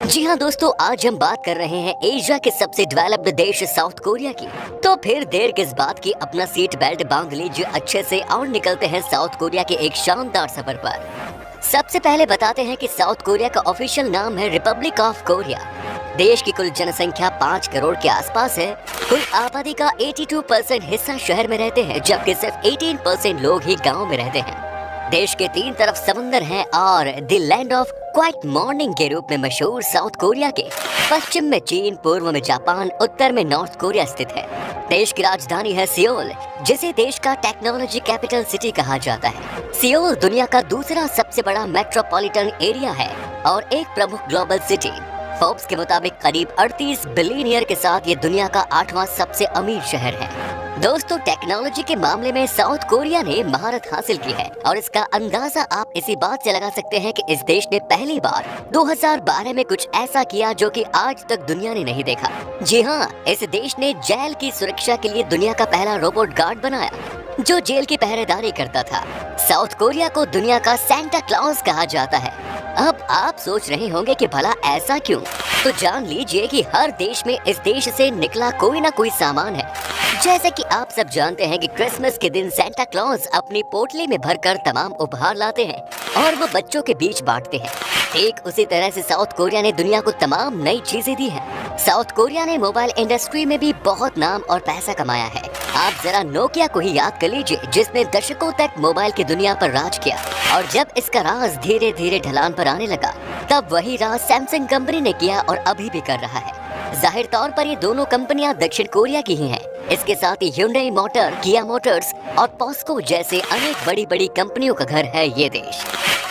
जी हाँ दोस्तों, आज हम बात कर रहे हैं एशिया के सबसे डेवलप्ड देश साउथ कोरिया की। तो फिर देर किस बात की, अपना सीट बेल्ट बांध लीजिए अच्छे से और निकलते हैं साउथ कोरिया के एक शानदार सफर पर। सबसे पहले बताते हैं कि साउथ कोरिया का ऑफिशियल नाम है रिपब्लिक ऑफ कोरिया। देश की कुल जनसंख्या 5 करोड़ के आसपास है। कुल आबादी का 82% हिस्सा शहर में रहते हैं, जबकि सिर्फ 18% लोग ही गाँव में रहते हैं। देश के 3 तरफ समंदर हैं और the land of quite morning के रूप में मशहूर साउथ कोरिया के पश्चिम में चीन, पूर्व में जापान, उत्तर में नॉर्थ कोरिया स्थित है। देश की राजधानी है सियोल, जिसे देश का टेक्नोलॉजी कैपिटल सिटी कहा जाता है। सियोल दुनिया का दूसरा सबसे बड़ा मेट्रोपॉलिटन एरिया है और एक प्रमुख ग्लोबल सिटी। फोर्ब्स के मुताबिक करीब 38 बिलियनियर के साथ ये दुनिया का 8वां सबसे अमीर शहर है। दोस्तों, टेक्नोलॉजी के मामले में साउथ कोरिया ने महारत हासिल की है और इसका अंदाजा आप इसी बात से लगा सकते हैं कि इस देश ने पहली बार 2012 में कुछ ऐसा किया जो कि आज तक दुनिया ने नहीं देखा। जी हाँ, इस देश ने जेल की सुरक्षा के लिए दुनिया का पहला रोबोट गार्ड बनाया जो जेल की पहरेदारी करता था। साउथ कोरिया को दुनिया का सेंटा क्लॉज कहा जाता है। अब आप सोच रहे होंगे कि भला ऐसा क्यों? तो जान लीजिए कि हर देश में इस देश से निकला कोई ना कोई सामान है। जैसे कि आप सब जानते हैं कि क्रिसमस के दिन सेंटा क्लॉज अपनी पोटली में भरकर तमाम उपहार लाते हैं और वो बच्चों के बीच बांटते हैं। ठीक उसी तरह से साउथ कोरिया ने दुनिया को तमाम नई चीजें दी हैं। साउथ कोरिया ने मोबाइल इंडस्ट्री में भी बहुत नाम और पैसा कमाया है। आप जरा नोकिया को ही याद कर लीजिए, जिसने दशकों तक मोबाइल की दुनिया पर राज किया और जब इसका राज धीरे धीरे ढलान पर आने लगा, तब वही राज सैमसंग कंपनी ने किया और अभी भी कर रहा है। जाहिर तौर पर ये दोनों कंपनियां दक्षिण कोरिया की ही हैं। इसके साथ ही Hyundai मोटर, किया मोटर्स और पॉस्को जैसे अनेक बड़ी बड़ी कंपनियों का घर है ये देश।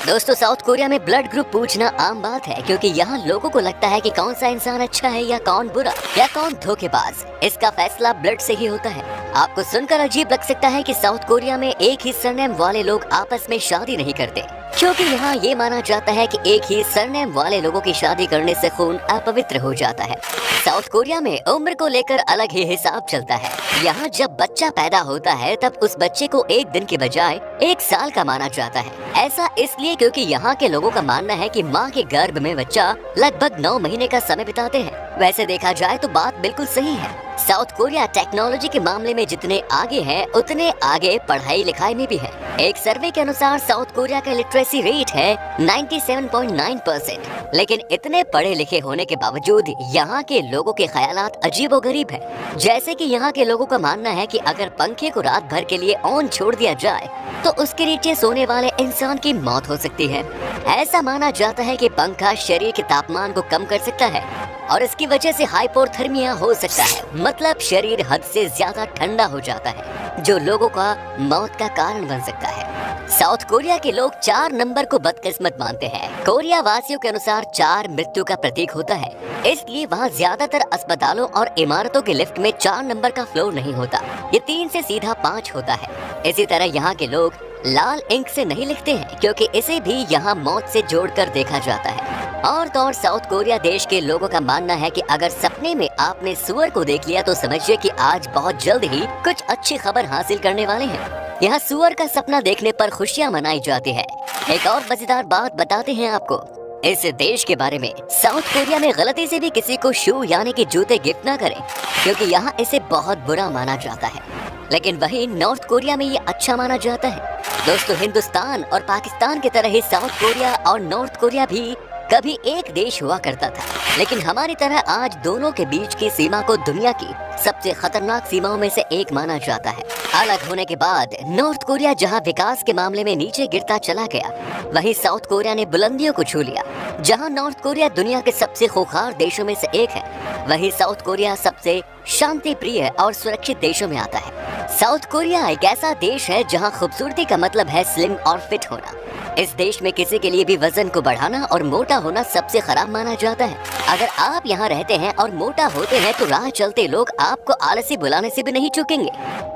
दोस्तों, साउथ कोरिया में ब्लड ग्रुप पूछना आम बात है, क्योंकि यहाँ लोगों को लगता है कि कौन सा इंसान अच्छा है या कौन बुरा या कौन धोखेबाज। इसका फैसला ब्लड से ही होता है। आपको सुनकर अजीब लग सकता है कि साउथ कोरिया में एक ही सरनेम वाले लोग आपस में शादी नहीं करते, क्योंकि यहाँ ये माना जाता है कि एक ही सरनेम वाले लोगों की शादी करने से खून अपवित्र हो जाता है। साउथ कोरिया में उम्र को लेकर अलग ही हिसाब चलता है। यहाँ जब बच्चा पैदा होता है तब उस बच्चे को एक दिन के बजाय 1 साल का माना जाता है। ऐसा इसलिए क्योंकि यहाँ के लोगों का मानना है कि माँ के गर्भ में बच्चा लगभग 9 महीने का समय बिताते हैं। वैसे देखा जाए तो बात बिल्कुल सही है। साउथ कोरिया टेक्नोलॉजी के मामले में जितने आगे है, उतने आगे पढ़ाई लिखाई में भी है। एक सर्वे के अनुसार साउथ कोरिया का लिटरेसी रेट है 97.9%। लेकिन इतने पढ़े लिखे होने के बावजूद यहाँ के लोगों के ख्यालात अजीबोगरीब है। जैसे कि यहाँ के लोगों का मानना है कि अगर पंखे को रात भर के लिए ऑन छोड़ दिया जाए तो उसके नीचे सोने वाले इंसान की मौत हो सकती है। ऐसा माना जाता है कि पंखा शरीर के तापमान को कम कर सकता है और इसकी वजह से हाइपोथर्मिया हो सकता है, मतलब शरीर हद से ज्यादा ठंडा हो जाता है, जो लोगों का मौत का कारण बन सकता है। साउथ कोरिया के लोग 4 नंबर को बदकिस्मत मानते हैं। कोरिया वासियों के अनुसार 4 मृत्यु का प्रतीक होता है, इसलिए वहाँ ज्यादातर अस्पतालों और इमारतों के लिफ्ट में 4 नंबर का फ्लोर नहीं होता, ये 3 से सीधा 5 होता है। इसी तरह यहाँ के लोग लाल इंक से नहीं लिखते हैं, क्योंकि इसे भी यहाँ मौत से जोड़कर देखा जाता है। और तो और साउथ कोरिया देश के लोगों का मानना है कि अगर सपने में आपने सुअर को देख लिया तो समझिए कि आज बहुत जल्द ही कुछ अच्छी खबर हासिल करने वाले हैं। यहाँ सुअर का सपना देखने पर खुशियाँ मनाई जाती है। एक और मजेदार बात बताते हैं आपको इस देश के बारे में। साउथ कोरिया में गलती से भी किसी को शू यानी कि जूते गिफ्ट ना करें, क्योंकि यहाँ इसे बहुत बुरा माना जाता है। लेकिन वहीं नॉर्थ कोरिया में ये अच्छा माना जाता है। दोस्तों, हिंदुस्तान और पाकिस्तान की तरह ही साउथ कोरिया और नॉर्थ कोरिया भी कभी एक देश हुआ करता था, लेकिन हमारी तरह आज दोनों के बीच की सीमा को दुनिया की सबसे खतरनाक सीमाओं में से एक माना जाता है। अलग होने के बाद नॉर्थ कोरिया जहां विकास के मामले में नीचे गिरता चला गया, वहीं साउथ कोरिया ने बुलंदियों को छू लिया। जहां नॉर्थ कोरिया दुनिया के सबसे खूंखार देशों में से एक है, वहीं साउथ कोरिया सबसे शांति प्रिय और सुरक्षित देशों में आता है। साउथ कोरिया एक ऐसा देश है जहां खूबसूरती का मतलब है स्लिम और फिट होना। इस देश में किसी के लिए भी वजन को बढ़ाना और मोटा होना सबसे खराब माना जाता है। अगर आप यहाँ रहते हैं और मोटा होते हैं तो राह चलते लोग आपको आलसी बुलाने से भी नहीं चूकेंगे।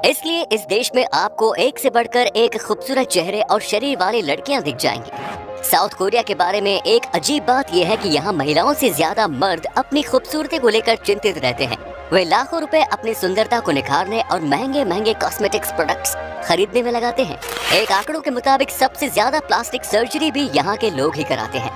इसलिए इस देश में आपको एक से बढ़कर एक खूबसूरत चेहरे और शरीर वाली लड़कियां दिख जाएंगी। साउथ कोरिया के बारे में एक अजीब बात यह है कि यहाँ महिलाओं से ज्यादा मर्द अपनी खूबसूरती को लेकर चिंतित रहते हैं। वे लाखों रुपए अपनी सुंदरता को निखारने और महंगे महंगे कॉस्मेटिक्स प्रोडक्ट्स खरीदने में लगाते हैं। एक आंकड़ों के मुताबिक सबसे ज्यादा प्लास्टिक सर्जरी भी यहाँ के लोग ही कराते हैं।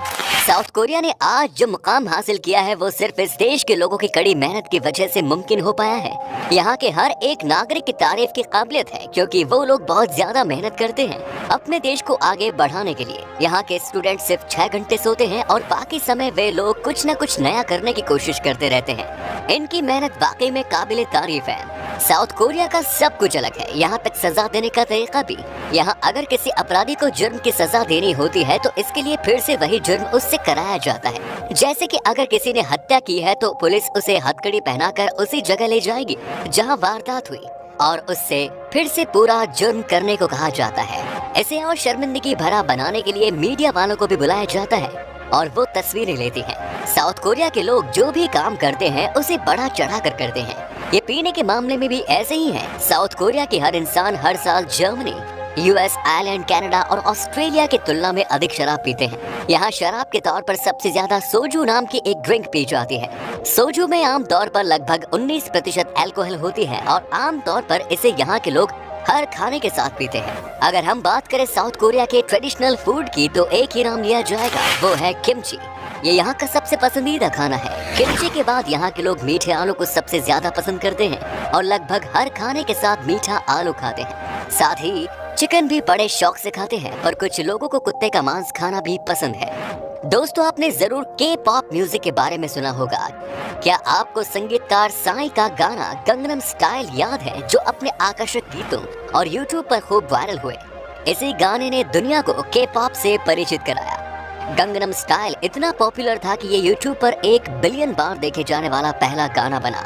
साउथ कोरिया ने आज जो मुकाम हासिल किया है वो सिर्फ इस देश के लोगों की कड़ी मेहनत की वजह से मुमकिन हो पाया है। यहाँ के हर एक नागरिक की तारीफ की काबिलियत है, क्योंकि वो लोग बहुत ज्यादा मेहनत करते हैं अपने देश को आगे बढ़ाने के लिए। यहाँ के स्टूडेंट सिर्फ 6 घंटे सोते हैं और बाकी समय वे लोग कुछ न कुछ नया करने की कोशिश करते रहते हैं। इनकी मेहनत वाकई में काबिले तारीफ है। साउथ कोरिया का सब कुछ अलग है, यहाँ तक सजा देने का तरीका भी। यहाँ अगर किसी अपराधी को जुर्म की सजा देनी होती है तो इसके लिए फिर से वही जुर्म उससे कराया जाता है। जैसे कि अगर किसी ने हत्या की है तो पुलिस उसे हथकड़ी पहनाकर उसी जगह ले जाएगी जहाँ वारदात हुई और उससे फिर से पूरा जुर्म करने को कहा जाता है। इसे और शर्मिंदगी भरा बनाने के लिए मीडिया वालों को भी बुलाया जाता है और वो तस्वीरें लेती हैं। साउथ कोरिया के लोग जो भी काम करते हैं उसे बड़ा चढ़ा कर करते हैं। ये पीने के मामले में भी ऐसे ही है। साउथ कोरिया के हर इंसान हर साल जर्मनी, यूएस, आयरलैंड, कनाडा और ऑस्ट्रेलिया की तुलना में अधिक शराब पीते हैं। यहाँ शराब के तौर पर सबसे ज्यादा सोजू नाम की एक ड्रिंक पी जाती है। सोजू में आमतौर पर लगभग 19% अल्कोहल होती है और आमतौर पर इसे यहाँ के लोग हर खाने के साथ पीते हैं। अगर हम बात करें साउथ कोरिया के ट्रेडिशनल फूड की तो एक ही नाम लिया जाएगा, वो है किमची। ये यहाँ का सबसे पसंदीदा खाना है। किमची के बाद यहाँ के लोग मीठे आलू को सबसे ज्यादा पसंद करते हैं और लगभग हर खाने के साथ मीठा आलू खाते हैं। साथ ही चिकन भी बड़े शौक से खाते हैं और कुछ लोगों को कुत्ते का मांस खाना भी पसंद है। दोस्तों, आपने जरूर के पॉप म्यूजिक के बारे में सुना होगा। क्या आपको संगीतकार साई का गाना गंगनम स्टाइल याद है, जो अपने आकर्षक गीतों और यूट्यूब पर खूब वायरल हुए? इसी गाने ने दुनिया को के पॉप से परिचित कराया। गंगनम स्टाइल इतना पॉपुलर था कि ये यूट्यूब पर 1 बिलियन बार देखे जाने वाला पहला गाना बना।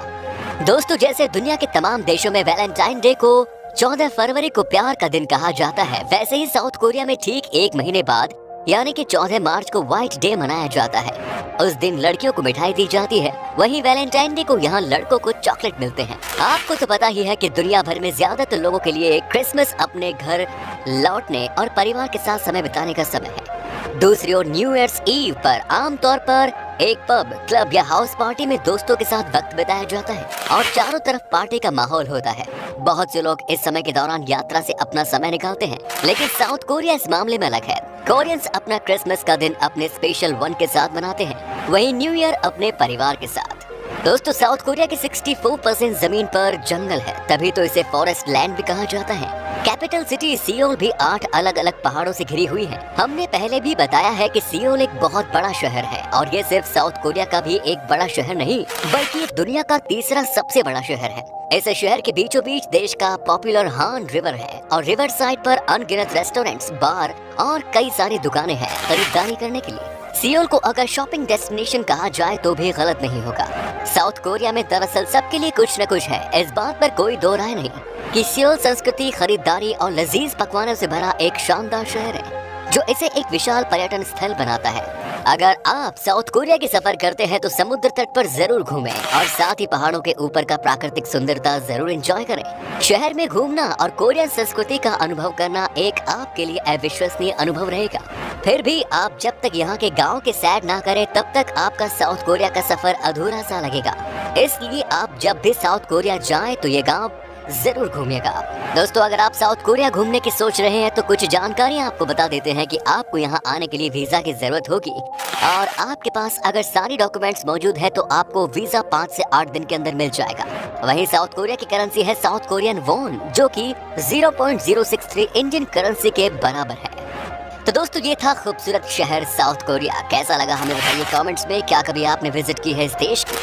दोस्तों, जैसे दुनिया के तमाम देशों में वैलेंटाइन डे को 14 फरवरी को प्यार का दिन कहा जाता है, वैसे ही साउथ कोरिया में ठीक 1 महीने बाद यानी कि 14 मार्च को व्हाइट डे मनाया जाता है। उस दिन लड़कियों को मिठाई दी जाती है, वहीं वैलेंटाइन डे को यहाँ लड़कों को चॉकलेट मिलते हैं। आपको तो पता ही है कि दुनिया भर में ज्यादातर लोगों के लिए क्रिसमस अपने घर लौटने और परिवार के साथ समय बिताने का समय है। दूसरी ओर न्यू ईयर्स ईव पर आमतौर पर एक पब, क्लब या हाउस पार्टी में दोस्तों के साथ वक्त बिताया जाता है और चारों तरफ पार्टी का माहौल होता है। बहुत से लोग इस समय के दौरान यात्रा से अपना समय निकालते हैं, लेकिन साउथ कोरिया इस मामले में अलग है। कोरियंस अपना क्रिसमस का दिन अपने स्पेशल वन के साथ मनाते हैं, वहीं न्यू ईयर अपने परिवार के साथ। दोस्तों, साउथ कोरिया की 64% जमीन पर जंगल है, तभी तो इसे फॉरेस्ट लैंड भी कहा जाता है। कैपिटल सिटी सियोल भी 8 अलग अलग पहाड़ों से घिरी हुई है। हमने पहले भी बताया है कि सियोल एक बहुत बड़ा शहर है और ये सिर्फ साउथ कोरिया का भी एक बड़ा शहर नहीं, बल्कि दुनिया का तीसरा सबसे बड़ा शहर है। इस शहर के बीचों बीच देश का पॉपुलर हान रिवर है और रिवर साइड पर अनगिनत रेस्टोरेंट्स, बार और कई सारी दुकानें हैं खरीदारी करने के लिए। सियोल को अगर शॉपिंग डेस्टिनेशन कहा जाए तो भी गलत नहीं होगा। साउथ कोरिया में दरअसल सबके लिए कुछ न कुछ है, इस बात पर कोई दो राय नहीं कि सियोल संस्कृति, खरीदारी और लजीज पकवानों से भरा एक शानदार शहर है, जो इसे एक विशाल पर्यटन स्थल बनाता है। अगर आप साउथ कोरिया की सफर करते हैं तो समुद्र तट पर जरूर घूमें और साथ ही पहाड़ों के ऊपर का प्राकृतिक सुंदरता जरूर एंजॉय करें। शहर में घूमना और कोरियन संस्कृति का अनुभव करना एक आपके लिए अविश्वसनीय अनुभव रहेगा। फिर भी आप जब तक यहाँ के गाँव के सैर ना करें तब तक आपका साउथ कोरिया का सफर अधूरा सा लगेगा। इसलिए आप जब भी साउथ कोरिया जाएं तो ये गाँव जरूर घूमिएगा। दोस्तों, अगर आप साउथ कोरिया घूमने की सोच रहे हैं तो कुछ जानकारियां आपको बता देते हैं कि आपको यहां आने के लिए वीजा की जरूरत होगी और आपके पास अगर सारी डॉक्यूमेंट्स मौजूद है तो आपको वीजा 5 से 8 दिन के अंदर मिल जाएगा। वहीं साउथ कोरिया की करेंसी है साउथ कोरियन वॉन, जो कि 0.063 इंडियन करेंसी के बराबर है। तो दोस्तों, ये था खूबसूरत शहर साउथ कोरिया। कैसा लगा हमें बताइए कमेंट्स में। क्या कभी आपने विजिट की है इस देश की,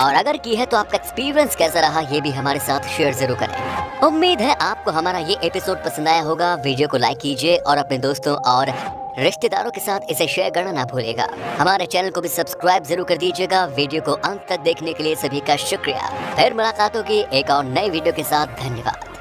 और अगर की है तो आपका एक्सपीरियंस कैसा रहा ये भी हमारे साथ शेयर जरूर करें। उम्मीद है आपको हमारा ये एपिसोड पसंद आया होगा। वीडियो को लाइक कीजिए और अपने दोस्तों और रिश्तेदारों के साथ इसे शेयर करना ना भूलिएगा। हमारे चैनल को भी सब्सक्राइब जरूर कर दीजिएगा। वीडियो को अंत तक देखने के लिए सभी का शुक्रिया। फिर मुलाकात होगी एक और नई वीडियो के साथ। धन्यवाद।